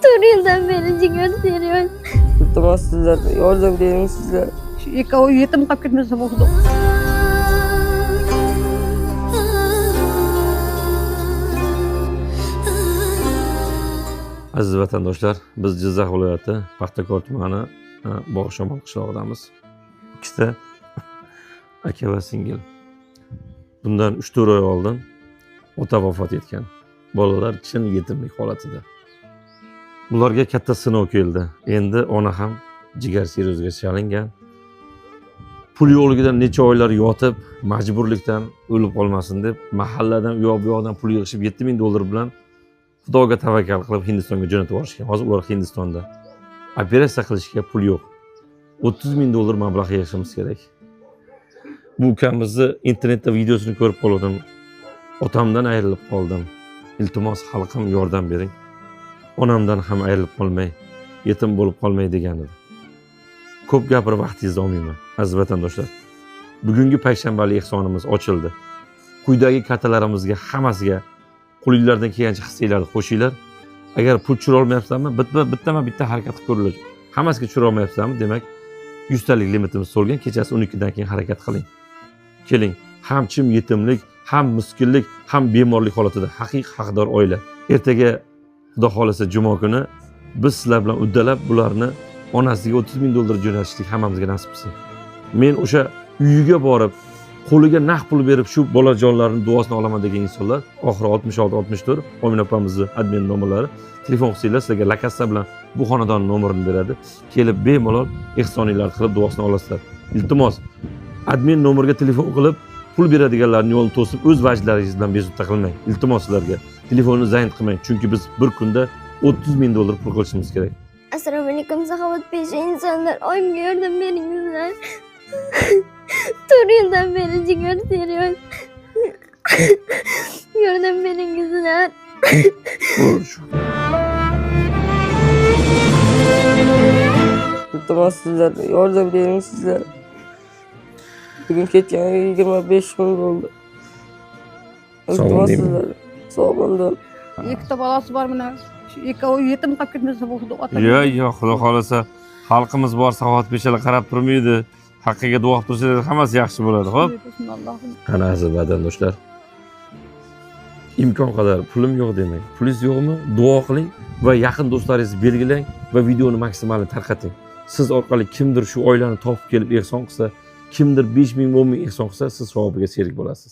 4 yıldan beri ciğer seriyoruz. İltimos sizlar yordam bering sizlar. Shu ikkovi yetim qolib ketmasa bo'ldi. Aziz vatandoshlar, biz Jizzax viloyati Paxtakor tumani Bog'ishamol qishlog'idamiz. Ikkita aka va singil. Bundan 3-4 oy oldin ota vafot etgan. Bolalar chin yetimlik holatida. Ularga katta sinov keldi. Endi ona ham jigar sirroziga chalingan. Pul yo'qligidan necha oylar yotib, majburlikdan o'lib qolmasin deb mahalladan u yoq bu yoqdan pul yig'ishib $7000 bilan Xudoga tavakkal qilib Hindistonga jo'natib yuborishgan. Hozir ular Hindistonda. Operatsiya qilishga pul yo'q. $30,000 mablag' yig'ishimiz kerak. Bu ukamizni internetda videosini ko'rib qoldim. Otamdan ayrilib qoldim. Iltimos xalqim yordam bering. Onamdan ham ayrilib qolmay, yetim bo'lib qolmay degan edi. Ko'p gapirib vaqtingizni olmayman, aziz vatandoshlar. Bugungi payshanbalik ehsonimiz ochildi. Quyidagi katalarimizga hammasiga qo'lingizdan kelgancha hissanglarni qo'shinglar. Agar pul tushira olmayapsizmi, bitta harakat qilib ko'ringlar. Hammasiga tushira olmayapsizmi, demak 100 talik limitimiz to'lgan. Kechasi 12 dan keyin harakat qiling. Keling, ham chim yetimlik, ham miskinlik, ham bemorlik holatida haqiqiy haqdor oila. Ertaga Xudo xolasa juma kuni biz sizlar bilan uddalab bularni onasiga $30,000 jo'natishlik hammamizga nasib qilsin. Men o'sha uyiga borib, qo'liga naqd pul berib shu bolajonlarning duosini olaman degan insonlar oxiri 66-64 Omina opamizning admin nomerlari, telefon qilsanglar sizlarga lakassa bilan bu xonadonning nomerini beradi. Kelib bemalol ehsoninglarni qilib duosini olasizlar. Iltimos, admin nomeriga telefon qilib pul beradiganlarning yo'lini to'sib o'z vajlaringiz bilan bezovta qilmang. Iltimos sizlarga telefonni zayin qilmang, chunki biz bir kunda $30,000 pul qilishimiz kerak. Assalomu alaykum saxovatpesha insonlar, oyimga yordam beringizlar. 4 yıldan beri ciğer seriyoruz. Yordam beringizlar. İltimos sizlar yordam bering sizlar. Bugün ketganiga 25 kun bo'ldi. İltimos sizlar sog' bo'ldim. Ikkita bolasi bor mana. Shu ikkovi yetim qolib ketmasa bo'ldi. Yo'q, Xudo xolasa xalqimiz bor, saxovatpeshalar qarab turmaydi. Haqqiga duo qilib tursangiz hammasi yaxshi bo'ladi, xo'p? Qani aziz vatandoshlar. Imkon qadar pulim yo'q demang. Pulingiz yo'qmi? Duo qiling va yaqin do'stlaringizni belgilang va videoni maksimal tarqating. Siz orqali kimdir shu oilani topib kelib ehson qilsa, kimdir 5,000 10,000 ehson qilsa, siz savobiga sherik bo'lasiz.